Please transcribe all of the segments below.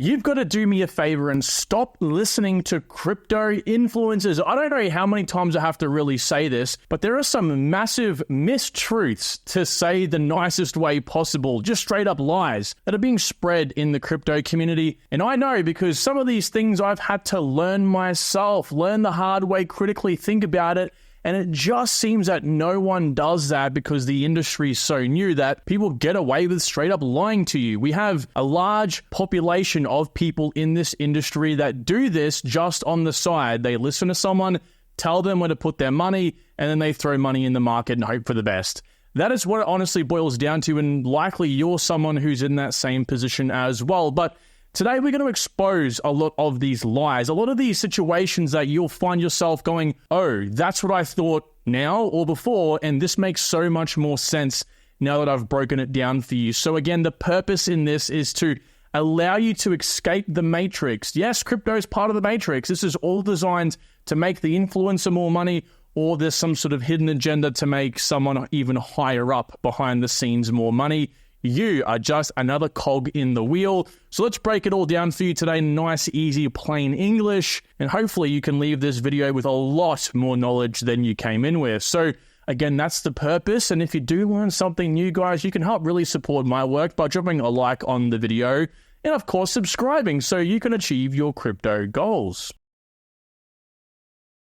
You've got to do me a favor and stop listening to crypto influencers. I don't know how many times I have to really say this, but there are some massive mistruths, to say the nicest way possible, just straight up lies that are being spread in the crypto community. And I know because some of these things I've had to learn myself, learn the hard way, critically think about it. And it just seems that no one does that because the industry is so new that people get away with straight up lying to you. We have a large population of people in this industry that do this just on the side. They listen to someone, tell them where to put their money, and then they throw money in the market and hope for the best. That is what it honestly boils down to, and likely you're someone who's in that same position as well. But today, we're going to expose a lot of these lies, a lot of these situations that you'll find yourself going, oh, that's what I thought now or before, and this makes so much more sense now that I've broken it down for you. So again, the purpose in this is to allow you to escape the matrix. Yes, crypto is part of the matrix. This is all designed to make the influencer more money, or there's some sort of hidden agenda to make someone even higher up behind the scenes more money. You are just another cog in the wheel. So let's break it all down for you today in nice, easy, plain English. And hopefully you can leave this video with a lot more knowledge than you came in with. So again, that's the purpose. And if you do learn something new, guys, you can help really support my work by dropping a like on the video. And of course, subscribing so you can achieve your crypto goals.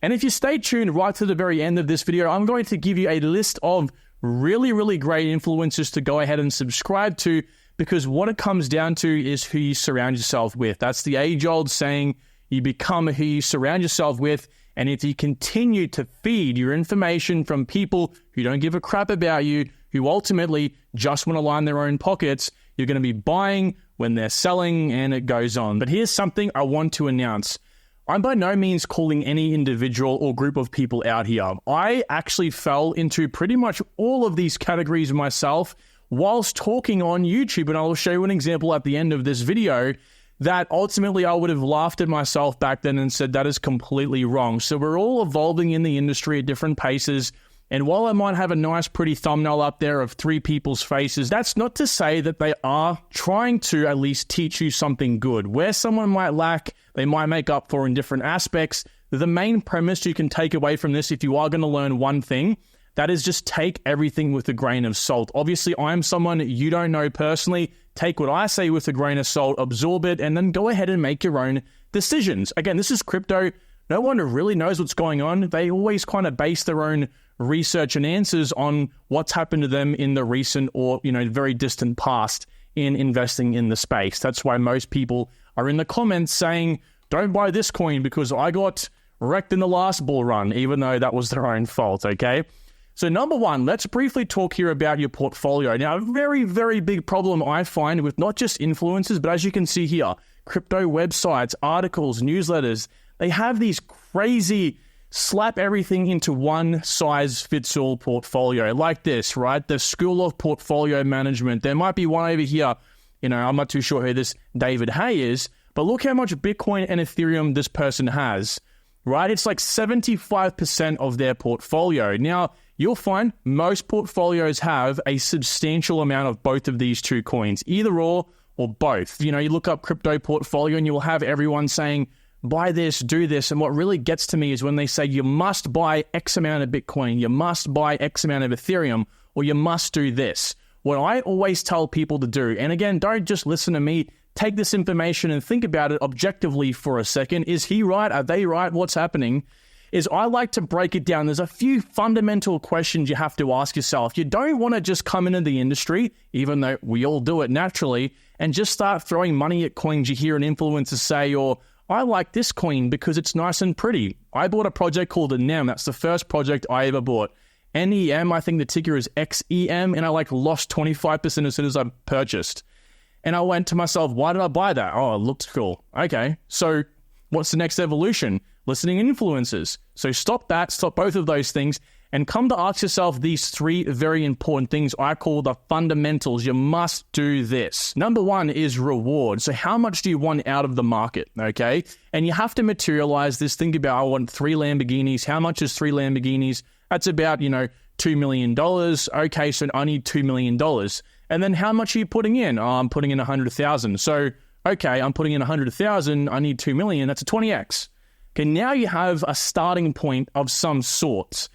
And if you stay tuned right to the very end of this video, I'm going to give you a list of really great influencers to go ahead and subscribe to, because what it comes down to is who you surround yourself with. That's the age-old saying, you become who you surround yourself with. And if you continue to feed your information from people who don't give a crap about you, who ultimately just want to line their own pockets, you're going to be buying when they're selling, and it goes on. But here's something I want to announce. I'm by no means calling any individual or group of people out here. I actually fell into pretty much all of these categories myself whilst talking on YouTube, and I'll show you an example at the end of this video that ultimately I would have laughed at myself back then and said that is completely wrong. So we're all evolving in the industry at different paces. And while I might have a nice, pretty thumbnail up there of 3 people's faces, that's not to say that they are trying to at least teach you something good. Where someone might lack, they might make up for in different aspects. The main premise you can take away from this, if you are going to learn one thing, that is just take everything with a grain of salt. Obviously, I am someone you don't know personally. Take what I say with a grain of salt, absorb it, and then go ahead and make your own decisions. Again, this is crypto. No one really knows what's going on. They always kind of base their own research and answers on what's happened to them in the recent or, very distant past in investing in the space. That's why most people are in the comments saying, don't buy this coin because I got wrecked in the last bull run, even though that was their own fault, okay? So number one, let's briefly talk here about your portfolio. Now, a very big problem I find with not just influencers, but as you can see here, crypto websites, articles, newsletters, they have these crazy slap everything into one size fits all portfolio like this, right? The School of Portfolio Management. There might be one over here. I'm not too sure who this David Hay is, but look how much Bitcoin and Ethereum this person has, right? It's like 75% of their portfolio. Now, you'll find most portfolios have a substantial amount of both of these two coins, either or both. You look up crypto portfolio and you will have everyone saying, buy this, do this. And what really gets to me is when they say you must buy X amount of Bitcoin, you must buy X amount of Ethereum, or you must do this. What I always tell people to do, and again, don't just listen to me, take this information and think about it objectively for a second. Is he right? Are they right? What's happening? Is I like to break it down. There's a few fundamental questions you have to ask yourself. You don't want to just come into the industry, even though we all do it naturally, and just start throwing money at coins you hear an influencer say, or I like this coin because it's nice and pretty. I bought a project called NEM. That's the first project I ever bought. NEM, I think the ticker is XEM, and I lost 25% as soon as I purchased. And I went to myself, why did I buy that? Oh, it looked cool. Okay, so what's the next evolution? Listening to influencers. So stop both of those things, and come to ask yourself these 3 very important things I call the fundamentals. You must do this. Number 1 is reward. So how much do you want out of the market, okay? And you have to materialize this. Think about, I want 3 Lamborghinis. How much is 3 Lamborghinis? That's about, $2 million. Okay, so I need $2 million. And then how much are you putting in? Oh, I'm putting in 100,000. So Okay, I'm putting in 100,000, I need 2 million, that's a 20x. Okay, now you have a starting point of some sorts.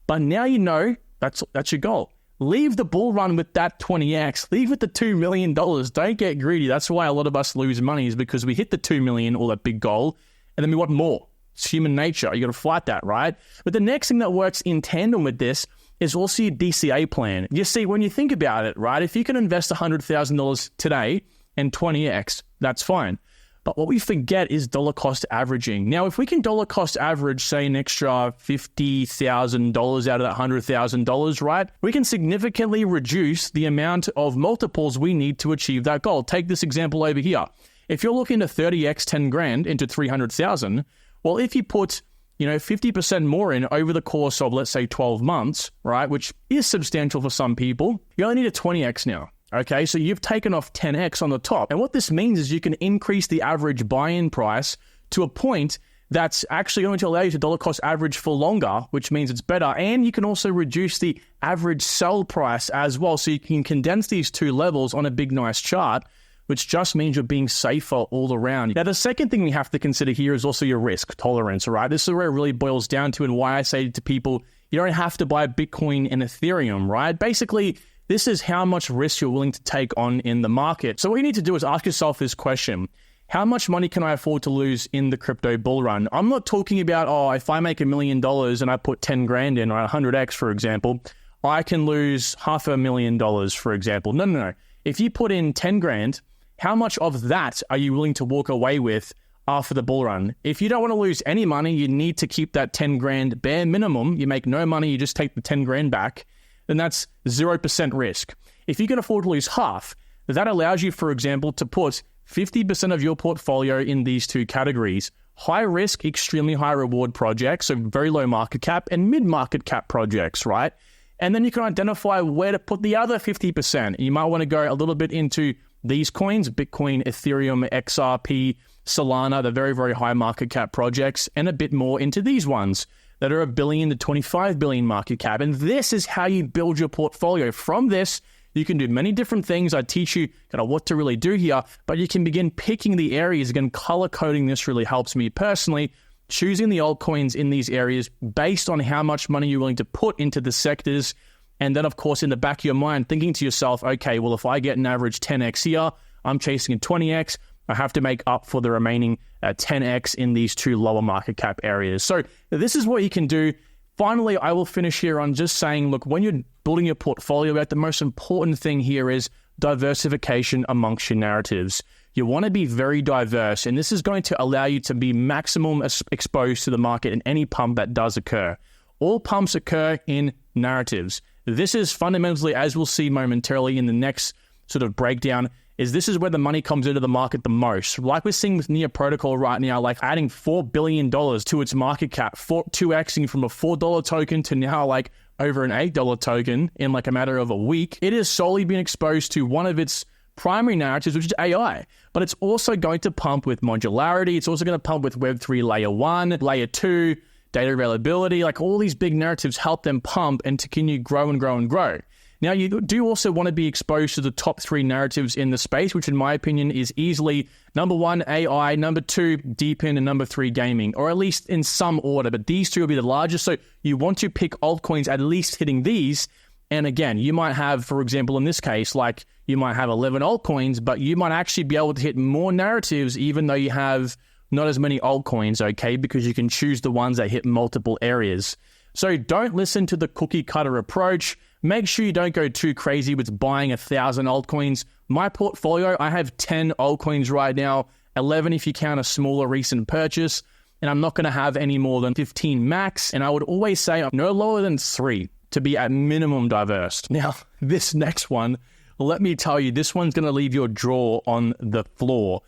But now you know that's your goal. Leave the bull run with that 20x. Leave with the $2 million. Don't get greedy. That's why a lot of us lose money, is because we hit the 2 million or that big goal, and then we want more. It's human nature. You got to fight that, right? But the next thing that works in tandem with this is also your DCA plan. You see, when you think about it, right, if you can invest $100,000 today and 20x, that's fine. But what we forget is dollar cost averaging. Now, if we can dollar cost average, say, an extra $50,000 out of that $100,000, right, we can significantly reduce the amount of multiples we need to achieve that goal. Take this example over here. If you're looking to 30x 10 grand into 300,000, well, if you put 50% more in over the course of, let's say, 12 months, right, which is substantial for some people, you only need a 20x now. Okay, so you've taken off 10x on the top. And what this means is you can increase the average buy-in price to a point that's actually going to allow you to dollar cost average for longer, which means it's better. And you can also reduce the average sell price as well. So you can condense these two levels on a big, nice chart, which just means you're being safer all around. Now, the second thing we have to consider here is also your risk tolerance, all right? This is where it really boils down to, and why I say to people, you don't have to buy Bitcoin and Ethereum, right? Basically, this is how much risk you're willing to take on in the market. So what you need to do is ask yourself this question: how much money can I afford to lose in the crypto bull run? I'm not talking about, if I make $1 million and I put 10 grand in, or 100x, for example, I can lose $500,000, for example. No. If you put in 10 grand, how much of that are you willing to walk away with after the bull run? If you don't want to lose any money, you need to keep that 10 grand bare minimum. You make no money, you just take the 10 grand back. Then that's 0% risk. If you can afford to lose half, that allows you, for example, to put 50% of your portfolio in these two categories: high risk, extremely high reward projects, so very low market cap, and mid-market cap projects, right? And then you can identify where to put the other 50%. You might want to go a little bit into these coins: Bitcoin, Ethereum, XRP, Solana, the very, very high market cap projects, and a bit more into these ones that are $1 billion to $25 billion market cap. And this is how you build your portfolio. From this, you can do many different things. I teach you kind of what to really do here, but you can begin picking the areas. Again, color coding this really helps me personally, choosing the altcoins in these areas based on how much money you're willing to put into the sectors. And then, of course, in the back of your mind, thinking to yourself, okay, well, if I get an average 10x here, I'm chasing a 20x. I have to make up for the remaining 10x in these two lower market cap areas. So this is what you can do. Finally, I will finish here on just saying, look, when you're building your portfolio out, the most important thing here is diversification amongst your narratives. You want to be very diverse, and this is going to allow you to be maximum exposed to the market in any pump that does occur. All pumps occur in narratives. This is fundamentally, as we'll see momentarily in the next sort of breakdown, this is where the money comes into the market the most. Like we're seeing with Near Protocol right now, like adding $4 billion to its market cap, 2xing from a $4 token to now like over an $8 token in like a matter of a week. It has solely been exposed to one of its primary narratives, which is AI. But it's also going to pump with modularity. It's also going to pump with Web3 layer 1, layer 2, data availability. Like all these big narratives help them pump and to continue grow and grow and grow. Now, you do also want to be exposed to the top 3 narratives in the space, which in my opinion is easily number 1, AI, number 2, DeepIn, and number 3, gaming, or at least in some order. But these 2 will be the largest. So you want to pick altcoins at least hitting these. And again, you might have, for example, in this case, like you might have 11 altcoins, but you might actually be able to hit more narratives even though you have not as many altcoins, okay? Because you can choose the ones that hit multiple areas. So don't listen to the cookie cutter approach. Make sure you don't go too crazy with buying 1,000 altcoins. My portfolio, I have 10 altcoins right now, 11 if you count a smaller recent purchase, and I'm not going to have any more than 15 max. And I would always say no lower than 3 to be at minimum diverse. Now, this next one, let me tell you, this one's going to leave your jaw on the floor.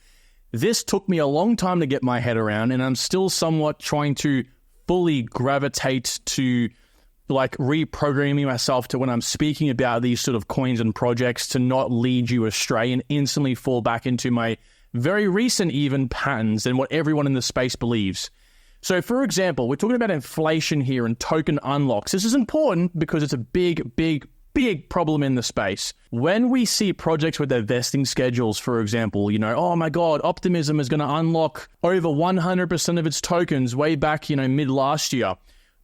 This took me a long time to get my head around, and I'm still somewhat trying to fully gravitate to like reprogramming myself to when I'm speaking about these sort of coins and projects to not lead you astray and instantly fall back into my very recent even patterns and what everyone in the space believes. So for example, we're talking about inflation here and token unlocks. This is important because it's a big, big big problem in the space. When we see projects with their vesting schedules, for example, oh my God, Optimism is going to unlock over 100% of its tokens way back, mid last year.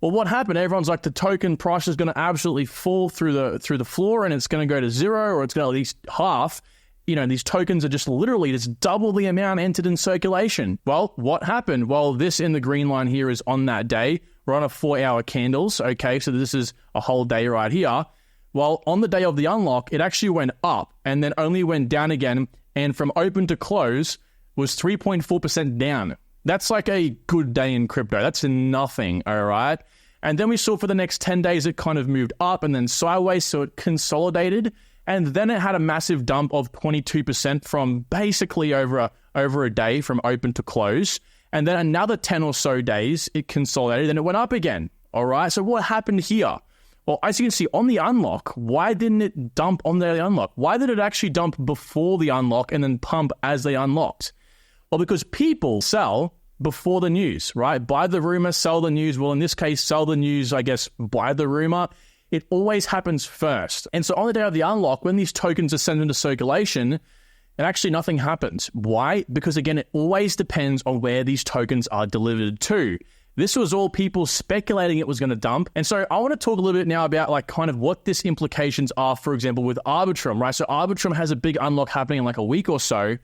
Well, what happened? Everyone's like, the token price is going to absolutely fall through the floor, and it's going to go to zero, or it's going to at least half. These tokens are just literally just double the amount entered in circulation. Well, what happened? Well, this in the green line here is on that day. We're on a 4-hour candles. Okay, so this is a whole day right here. Well, on the day of the unlock, it actually went up and then only went down again. And from open to close was 3.4% down. That's like a good day in crypto. That's nothing, all right? And then we saw for the next 10 days, it kind of moved up and then sideways. So it consolidated. And then it had a massive dump of 22% from basically over a day from open to close. And then another 10 or so days, it consolidated and it went up again. All right. So what happened here? Well, as you can see on the unlock, why didn't it dump on the unlock? Why did it actually dump before the unlock and then pump as they unlocked? Well, because people sell before the news, right? Buy the rumor, sell the news. Well, in this case, sell the news, I guess, buy the rumor. It always happens first. And so on the day of the unlock, when these tokens are sent into circulation, and actually nothing happens. Why? Because again, it always depends on where these tokens are delivered to. This was all people speculating it was going to dump. And so I want to talk a little bit now about like kind of what this implications are, for example, with Arbitrum, right? So Arbitrum has a big unlock happening in like a week or so.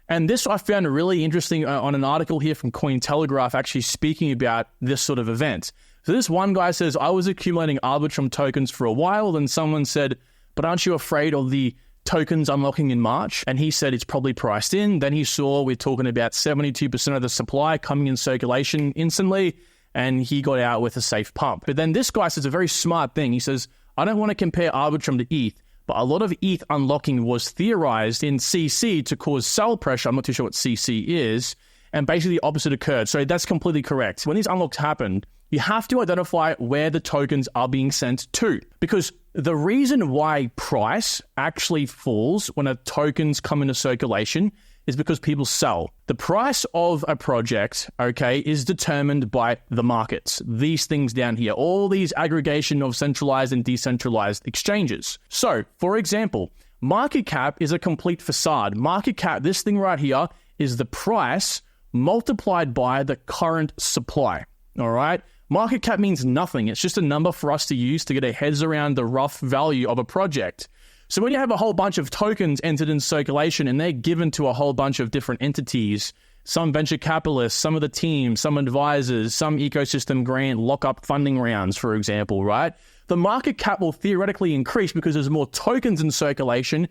And this I found really interesting on an article here from Cointelegraph actually speaking about this sort of event. So this one guy says, I was accumulating Arbitrum tokens for a while. Then someone said, but aren't you afraid of the tokens unlocking in March? And he said it's probably priced in. Then he saw we're talking about 72% of the supply coming in circulation instantly, and he got out with a safe pump. But then this guy says a very smart thing. He says, I don't want to compare Arbitrum to ETH, but a lot of ETH unlocking was theorized in CC to cause sell pressure. I'm not too sure what CC is. And basically the opposite occurred. So that's completely correct. When these unlocks happened, you have to identify where the tokens are being sent to. Because the reason why price actually falls when a tokens come into circulation is because people sell. The price of a project, okay, is determined by the markets. These things down here, all these aggregation of centralized and decentralized exchanges. So, for example, market cap is a complete facade. Market cap, this thing right here, is the price multiplied by the current supply, all right? Market cap means nothing. It's just a number for us to use to get our heads around the rough value of a project. So when you have a whole bunch of tokens entered in circulation and they're given to a whole bunch of different entities, some venture capitalists, some of the teams, some advisors, some ecosystem grant lock-up funding rounds, for example, right? The market cap will theoretically increase because there's more tokens in circulation.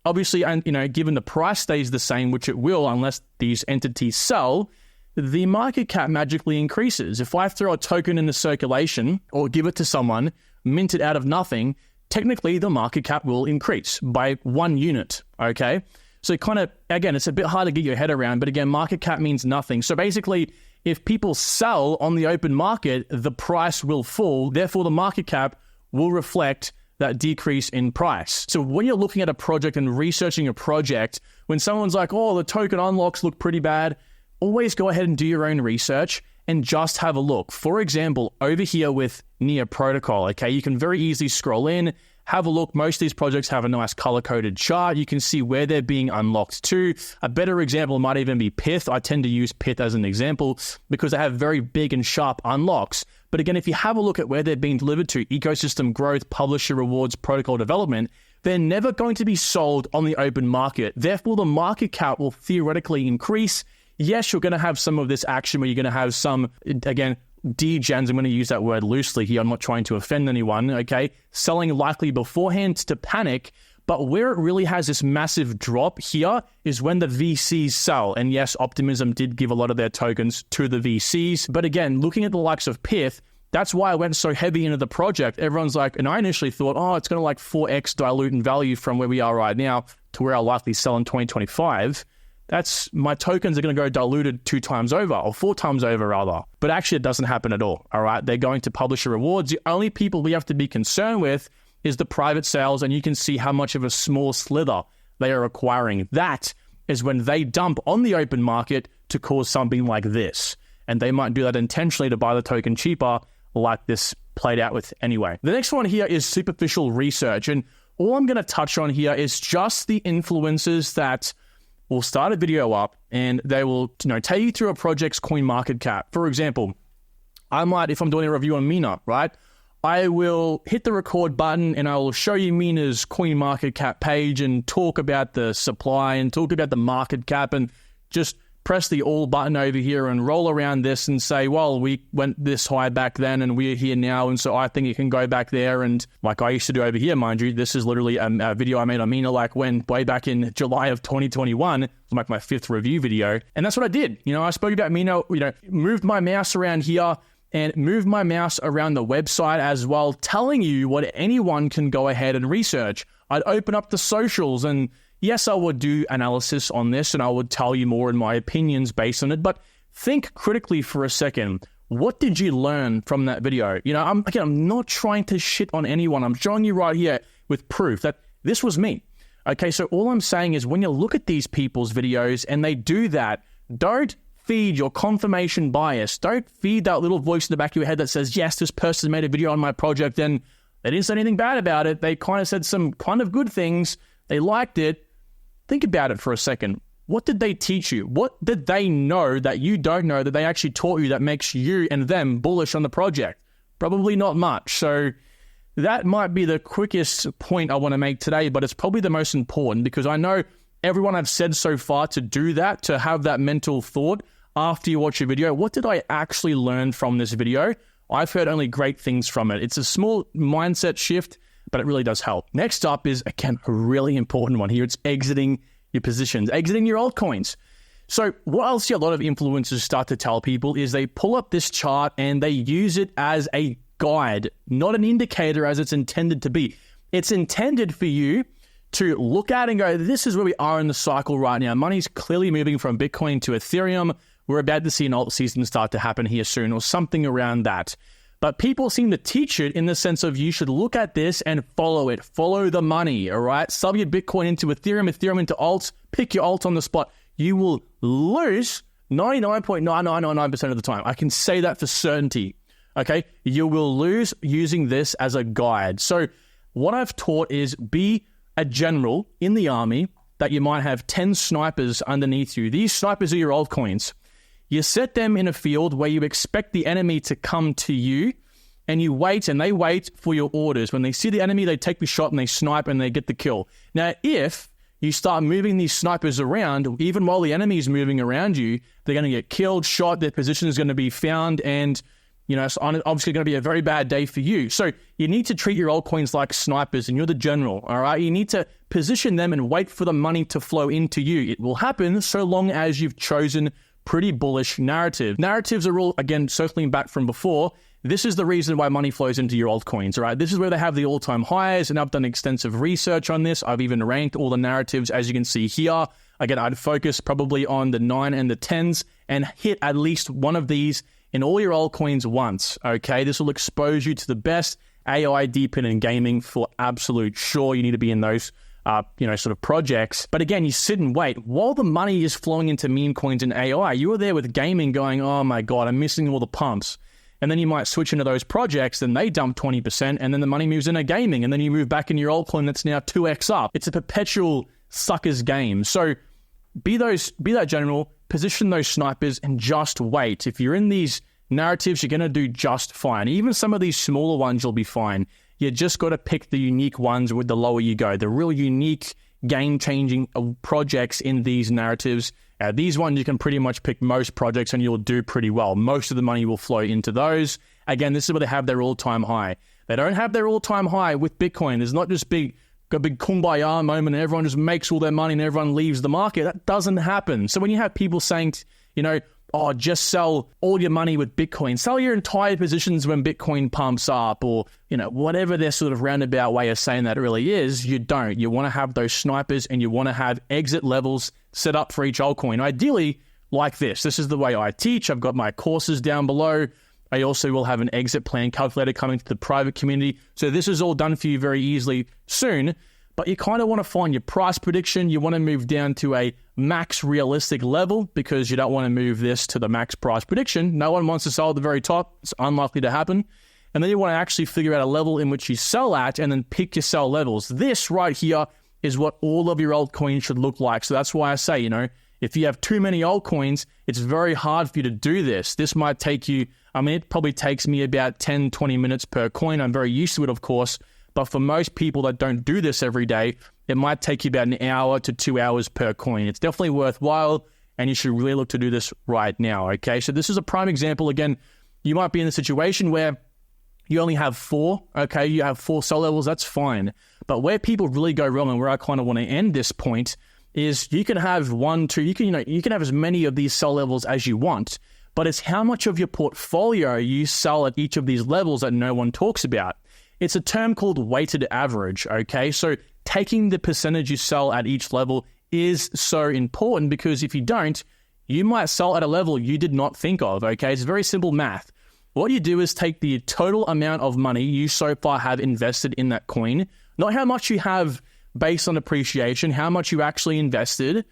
Obviously, and given the price stays the same, which it will unless these entities sell, the market cap magically increases. If I throw a token into circulation or give it to someone, mint it out of nothing, technically the market cap will increase by 1 unit, okay? So kind of, again, it's a bit hard to get your head around, but again, market cap means nothing. So basically, if people sell on the open market, the price will fall. Therefore, the market cap will reflect that decrease in price. So when you're looking at a project and researching a project, when someone's like, oh, the token unlocks look pretty bad, always go ahead and do your own research and just have a look. For example, over here with Near Protocol, okay, you can very easily scroll in, have a look. Most of these projects have a nice color-coded chart. You can see where they're being unlocked to. A better example might even be Pyth. I tend to use Pyth as an example because they have very big and sharp unlocks. But again, if you have a look at where they're being delivered to, ecosystem growth, publisher rewards, protocol development, they're never going to be sold on the open market. Therefore, the market cap will theoretically increase. Yes, you're going to have some of this action where you're going to have some, again, degens, I'm going to use that word loosely here, I'm not trying to offend anyone, okay? Selling likely beforehand to panic, but where it really has this massive drop here is when the VCs sell. And yes, Optimism did give a lot of their tokens to the VCs. But again, looking at the likes of Pyth, that's why I went so heavy into the project. Everyone's like, and I initially thought, oh, it's going to like 4x dilute in value from where we are right now to where I'll likely sell in 2025. That's my tokens are going to go diluted 2 times over or 4 times over rather. But actually it doesn't happen at all. All right. They're going to publisher rewards. The only people we have to be concerned with is the private sales. And you can see how much of a small slither they are acquiring. That is when they dump on the open market to cause something like this. And they might do that intentionally to buy the token cheaper, like this played out with anyway. The next one here is superficial research. And all I'm going to touch on here is just the influencers that will start a video up and they will, take you through a project's coin market cap. For example, I might, if I'm doing a review on Mina, right? I will hit the record button and I will show you Mina's coin market cap page and talk about the supply and talk about the market cap and just press the all button over here and roll around this and say, well, we went this high back then and we're here now, and so I think it can go back there. And like I used to do over here, mind you, this is literally a video I made on Mina way back in July of 2021. It's like my 5th review video. And that's what I did. I spoke about Mina, moved my mouse around here and moved my mouse around the website as well, telling you what anyone can go ahead and research. I'd open up the socials and yes, I would do analysis on this and I would tell you more in my opinions based on it, but think critically for a second. What did you learn from that video? I'm not trying to shit on anyone. I'm showing you right here with proof that this was me. Okay, so all I'm saying is when you look at these people's videos and they do that, don't feed your confirmation bias. Don't feed that little voice in the back of your head that says, yes, this person made a video on my project and they didn't say anything bad about it. They kind of said some kind of good things. They liked it. Think about it for a second. What did they teach you? What did they know that you don't know that they actually taught you that makes you and them bullish on the project? Probably not much. So that might be the quickest point I want to make today, but it's probably the most important because I know everyone I've said so far to do that, to have that mental thought after you watch a video. What did I actually learn from this video? I've heard only great things from it. It's a small mindset shift, but it really does help. Next up is, again, a really important one here. It's exiting your positions, exiting your altcoins. So what I'll see a lot of influencers start to tell people is they pull up this chart and they use it as a guide, not an indicator as it's intended to be. It's intended for you to look at and go, this is where we are in the cycle right now. Money's clearly moving from Bitcoin to Ethereum. We're about to see an alt season start to happen here soon or something around that. But people seem to teach it in the sense of you should look at this and follow it. Follow the money, all right? Sub your Bitcoin into Ethereum, Ethereum into alts. Pick your alt on the spot. You will lose 99.9999% of the time. I can say that for certainty, okay? You will lose using this as a guide. So what I've taught is be a general in the army that you might have 10 snipers underneath you. These snipers are your altcoins. You set them in a field where you expect the enemy to come to you and you wait and they wait for your orders. When they see the enemy, they take the shot and they snipe and they get the kill. Now, if you start moving these snipers around, even while the enemy is moving around you, they're going to get killed, shot, their position is going to be found, and it's obviously going to be a very bad day for you. So you need to treat your altcoins like snipers and you're the general, all right? You need to position them and wait for the money to flow into you. It will happen so long as you've chosen pretty bullish narrative. Narratives are all, again, circling back from before, this is the reason why money flows into your altcoins, right? This is where they have the all-time highs, and I've done extensive research on this. I've even ranked all the narratives, as you can see here. Again, I'd focus probably on the 9 and the 10s and hit at least one of these in all your altcoins once, okay? This will expose you to the best AI deep in gaming for absolute sure. You need to be in those sort of projects. But again, you sit and wait. While the money is flowing into meme coins and AI, you are there with gaming going, oh my God, I'm missing all the pumps. And then you might switch into those projects, then they dump 20%, and then the money moves into gaming, and then you move back in your altcoin that's now 2x up. It's a perpetual sucker's game. So be that general, position those snipers, and just wait. If you're in these narratives, you're going to do just fine. Even some of these smaller ones, you'll be fine. You just got to pick the unique ones with the lower you go, the real unique, game-changing projects in these narratives. These ones, you can pretty much pick most projects and you'll do pretty well. Most of the money will flow into those. Again, this is where they have their all-time high. They don't have their all-time high with Bitcoin. There's not just a big kumbaya moment and everyone just makes all their money and everyone leaves the market. That doesn't happen. So when you have people saying, oh, just sell all your money with Bitcoin, sell your entire positions when Bitcoin pumps up, or, whatever their sort of roundabout way of saying that really is, you don't. You want to have those snipers and you want to have exit levels set up for each altcoin. Ideally, like this. This is the way I teach. I've got my courses down below. I also will have an exit plan calculator coming to the private community. So this is all done for you very easily soon. but you kind of want to find your price prediction. You want to move down to a max realistic level because you don't want to move this to the max price prediction. No one wants to sell at the very top. It's unlikely to happen. And then you want to actually figure out a level in which you sell at and then pick your sell levels. This right here is what all of your altcoins should look like. So that's why I say, if you have too many altcoins, it's very hard for you to do this. This might take you, it probably takes me about 10, 20 minutes per coin. I'm very used to it, of course. But for most people that don't do this every day, it might take you about an hour to 2 hours per coin. It's definitely worthwhile, and you should really look to do this right now, okay? So this is a prime example. Again, you might be in a situation where you only have 4, okay? You have 4 sell levels, that's fine. But where people really go wrong and where I kind of want to end this point is you can have 1, 2, you can have as many of these sell levels as you want, but it's how much of your portfolio you sell at each of these levels that no one talks about. It's a term called weighted average, okay? So taking the percentage you sell at each level is so important because if you don't, you might sell at a level you did not think of, okay? It's very simple math. What you do is take the total amount of money you so far have invested in that coin, not how much you have based on appreciation, how much you actually invested,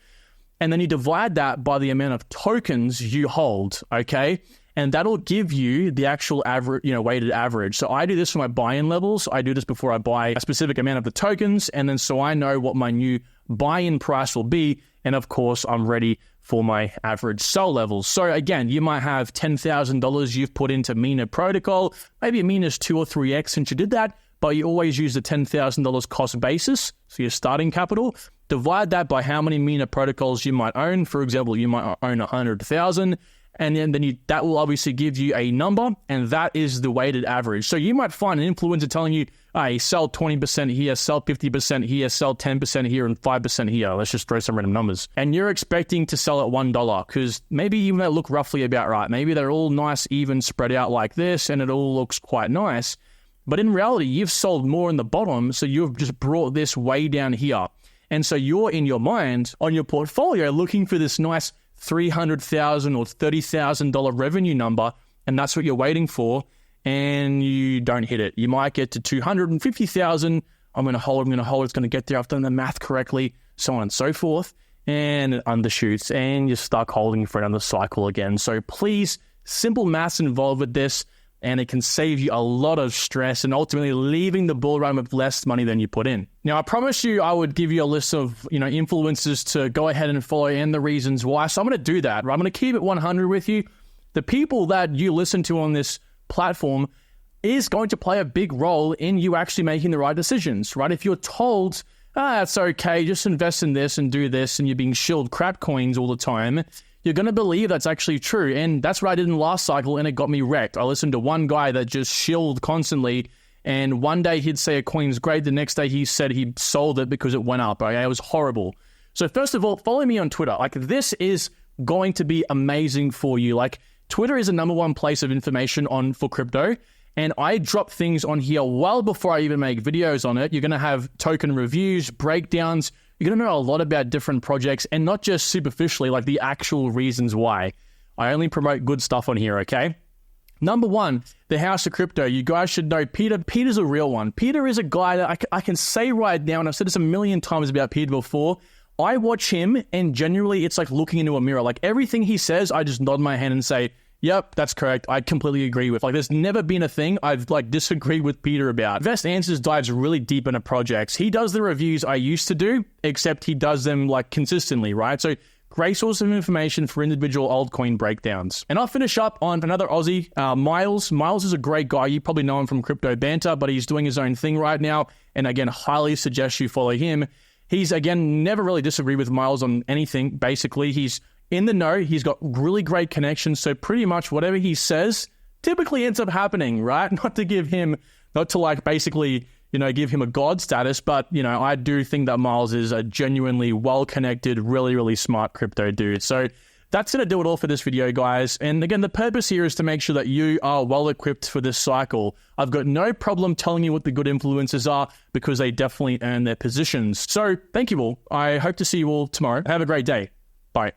and then you divide that by the amount of tokens you hold, okay? And that'll give you the actual average, weighted average. So I do this for my buy-in levels. I do this before I buy a specific amount of the tokens, and then so I know what my new buy-in price will be, and of course, I'm ready for my average sell levels. So again, you might have $10,000 you've put into Mina protocol, maybe Mina's 2 or 3x since you did that, but you always use the $10,000 cost basis, so your starting capital. Divide that by how many Mina protocols you might own. For example, you might own 100,000, and then that will obviously give you a number, and that is the weighted average. So you might find an influencer telling you, hey, sell 20% here, sell 50% here, sell 10% here, and 5% here. Let's just throw some random numbers. And you're expecting to sell at $1 because maybe even they look roughly about right. Maybe they're all nice, even spread out like this, and it all looks quite nice. But in reality, you've sold more in the bottom, so you've just brought this way down here. And so you're in your mind on your portfolio looking for this nice $300,000 or $30,000 revenue number, and that's what you're waiting for, and you don't hit it. You might get to $250,000. I'm going to hold, it's going to get there. I've done the math correctly, so on and so forth, and it undershoots, and you're stuck holding for another cycle again. So please, simple maths involved with this, and it can save you a lot of stress and ultimately leaving the bull run with less money than you put in. Now, I promised you I would give you a list of, influencers to go ahead and follow and the reasons why. So I'm going to do that. Right? I'm going to keep it 100 with you. The people that you listen to on this platform is going to play a big role in you actually making the right decisions, right? If you're told, it's okay, just invest in this and do this, and you're being shilled crap coins all the time, you're going to believe that's actually true. And that's what I did in the last cycle, and it got me wrecked. I listened to one guy that just shilled constantly, and one day he'd say a coin's great. The next day he said he sold it because it went up. Okay? It was horrible. So first of all, follow me on Twitter. This is going to be amazing for you. Twitter is the #1 place of information for crypto. And I drop things on here well before I even make videos on it. You're going to have token reviews, breakdowns. You're going to know a lot about different projects, and not just superficially, the actual reasons why. I only promote good stuff on here, okay? #1, the House of Crypto. You guys should know Peter. Peter's a real one. Peter is a guy that I can say right now, and I've said this a million times about Peter before, I watch him, and genuinely, it's like looking into a mirror. Everything he says, I just nod my head and say, yep, that's correct. I completely agree with. There's never been a thing I've disagreed with Peter about. Vest Answers dives really deep into projects. He does the reviews I used to do, except he does them consistently, right? So great source of information for individual altcoin breakdowns. And I'll finish up on another Aussie, Miles. Miles is a great guy. You probably know him from Crypto Banter, but he's doing his own thing right now. And again, highly suggest you follow him. He's, again, never really disagreed with Miles on anything. Basically, he's in the know. He's got really great connections. So pretty much whatever he says typically ends up happening, right? Not to give him a god status, but, I do think that Miles is a genuinely well-connected, really, really smart crypto dude. So that's going to do it all for this video, guys. And again, the purpose here is to make sure that you are well-equipped for this cycle. I've got no problem telling you what the good influencers are because they definitely earn their positions. So thank you all. I hope to see you all tomorrow. Have a great day.